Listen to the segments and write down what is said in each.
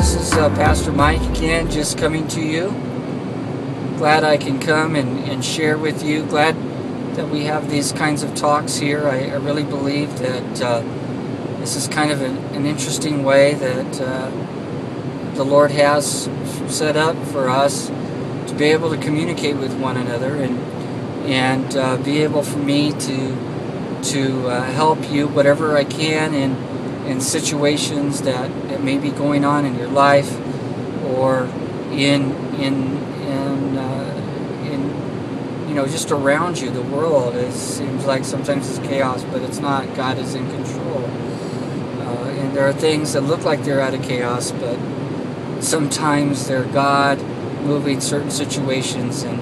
This is Pastor Mike again, just coming to you. Glad I can come and share with you. Glad that we have these kinds of talks here. I really believe that this is kind of an interesting way that the Lord has set up for us to be able to communicate with one another and be able for me to help you whatever I can in situations that may be going on in your life or in just around you. The world, it seems like sometimes it's chaos, but it's not. God is in control, and there are things that look like they're out of chaos, but sometimes they're God moving certain situations, and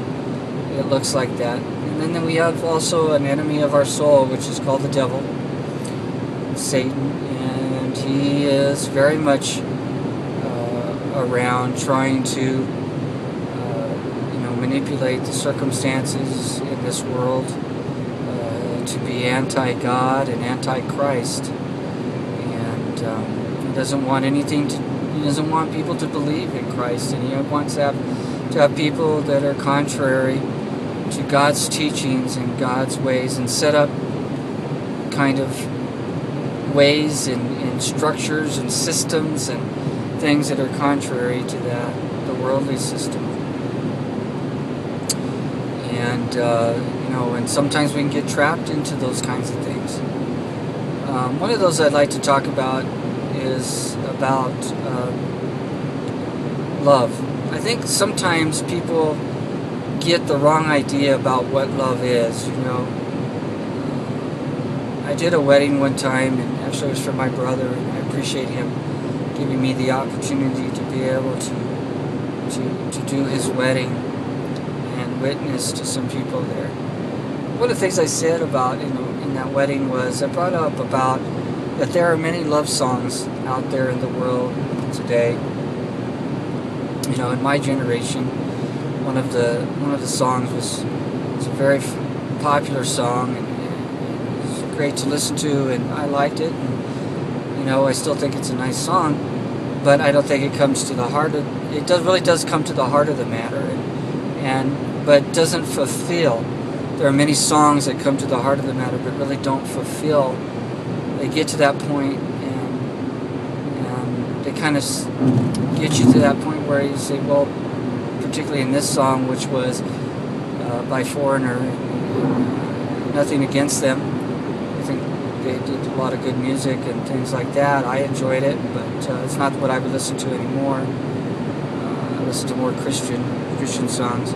it looks like that. And then we have also an enemy of our soul, which is called the devil, Satan, and he is very much around trying to manipulate the circumstances in this world to be anti-God and anti-Christ, and he doesn't want he doesn't want people to believe in Christ, and he wants to have people that are contrary to God's teachings and God's ways, and set up kind of ways and structures and systems and things that are contrary to the worldly system. And and sometimes we can get trapped into those kinds of things. One of those I'd like to talk about is about love. I think sometimes people get the wrong idea about what love is. I did a wedding one time, and actually it was for my brother, and I appreciate him giving me the opportunity to be able to do his wedding and witness to some people there. One of the things I said about in that wedding was I brought up about that there are many love songs out there in the world today. In my generation, one of the songs was a very popular song, and it was great to listen to, and I liked it. And I still think it's a nice song, but I don't think it comes to the heart of it. Really does come to the heart of the matter, but doesn't fulfill. There are many songs that come to the heart of the matter, but really don't fulfill. They get to that point, and they kind of get you to that point where you say, well, particularly in this song, which was by Foreigner, nothing against them. I think they did a lot of good music and things like that. I enjoyed it, but it's not what I would listen to anymore. I listen to more Christian songs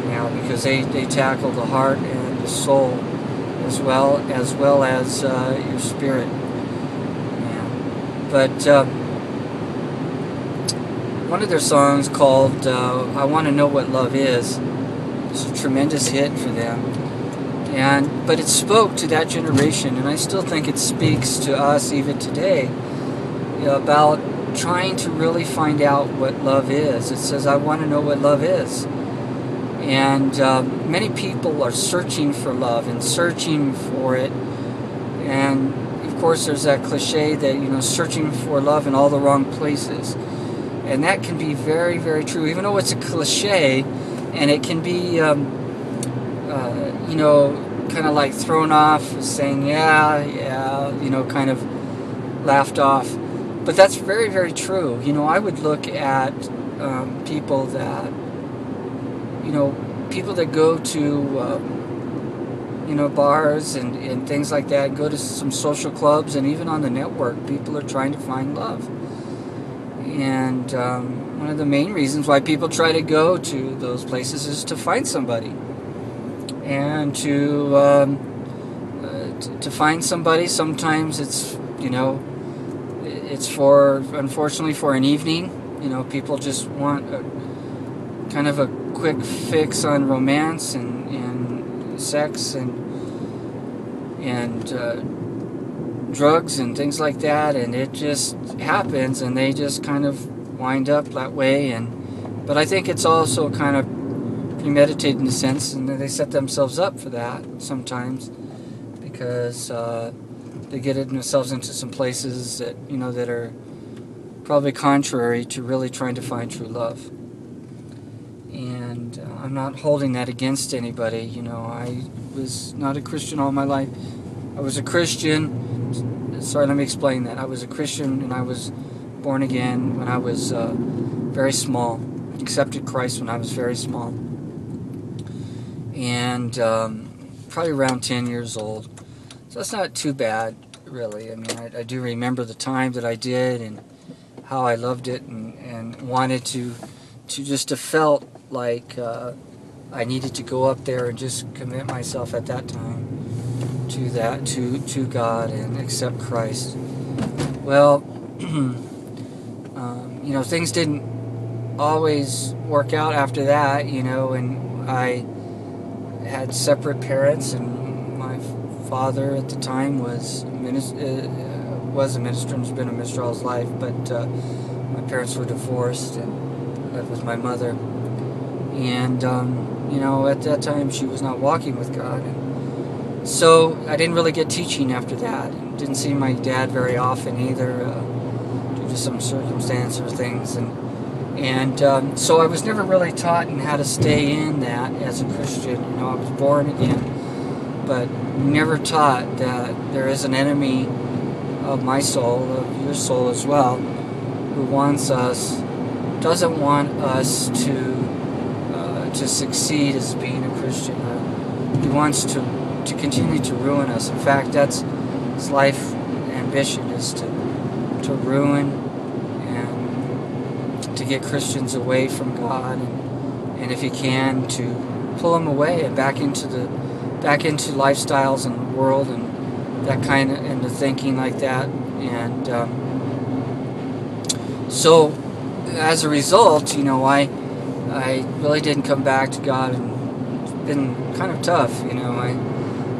now, because they tackle the heart and the soul as well as your spirit. Yeah. But one of their songs called I Want to Know What Love Is a tremendous hit for them, but it spoke to that generation, and I still think it speaks to us even today about trying to really find out what love is. It says, I want to know what love is. And many people are searching for love and searching for it. And of course there's that cliche that, searching for love in all the wrong places. And that can be very, very true, even though it's a cliche, and it can be, kind of like thrown off, saying, yeah, kind of laughed off. But that's very, very true. I would look at people that go to, bars and things like that, go to some social clubs, and even on the network, people are trying to find love. And one of the main reasons why people try to go to those places is to find somebody. And to find somebody, sometimes it's, it's unfortunately for an evening. People just want kind of a quick fix on romance and sex and drugs and things like that, and it just happens, and they just kind of wind up that way. But I think it's also kind of premeditated in a sense, and they set themselves up for that sometimes, because they get themselves into some places that that are probably contrary to really trying to find true love. And I'm not holding that against anybody. You know, I was not a Christian all my life. I was a Christian. Sorry, let me explain that. I was a Christian and I was born again when I was very small. Accepted Christ when I was very small. And probably around 10 years old. So that's not too bad, really. I mean, I do remember the time that I did and how I loved it and wanted to just have felt like I needed to go up there and just commit myself at that time to God and accept Christ. Well, you know, things didn't always work out after that, you know, and I had separate parents, and my father at the time was a minister and has been a minister all his life, but my parents were divorced and lived with my mother. And, you know, at that time she was not walking with God. And so I didn't really get teaching after that. Didn't see my dad very often either, due to some circumstance or things. And so I was never really taught in how to stay in that as a Christian. You know, I was born again, but never taught that there is an enemy of my soul, of your soul as well, who doesn't want us to succeed as being a Christian. He wants to continue to ruin us. In fact, that's his life ambition, is to ruin and to get Christians away from God, and if he can, to pull them away and back into lifestyles and the world and that kind of into thinking like that. And so as a result, you know, I really didn't come back to God, and it's been kind of tough, you know.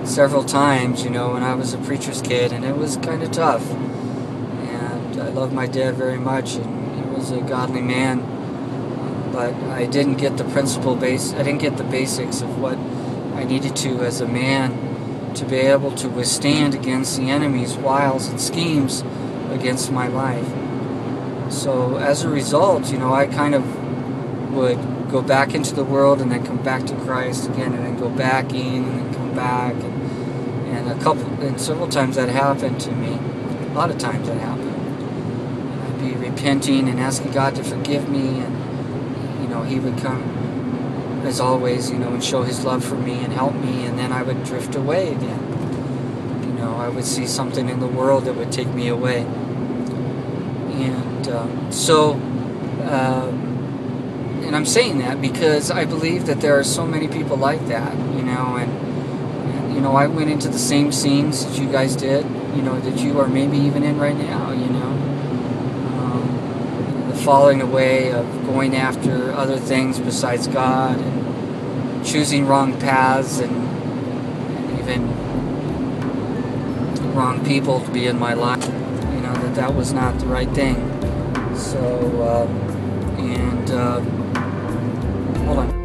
Several times, you know, when I was a preacher's kid, and it was kind of tough. And I loved my dad very much, and he was a godly man, but I didn't get the I didn't get the basics of what I needed to as a man to be able to withstand against the enemy's wiles and schemes against my life. So as a result, you know, I kind of would go back into the world and then come back to Christ again, and then go back in and then come back, and several times that happened to me. A lot of times that happened. I'd be repenting and asking God to forgive me, and you know, he would come as always, you know, and show his love for me and help me, and then I would drift away again. You know, I would see something in the world that would take me away. And and I'm saying that because I believe that there are so many people like that, you know, and you know, I went into the same scenes that you guys did, you know, that you are maybe even in right now, you know. The falling away of going after other things besides God, and choosing wrong paths, and even wrong people to be in my life, you know, that was not the right thing. So, hold on.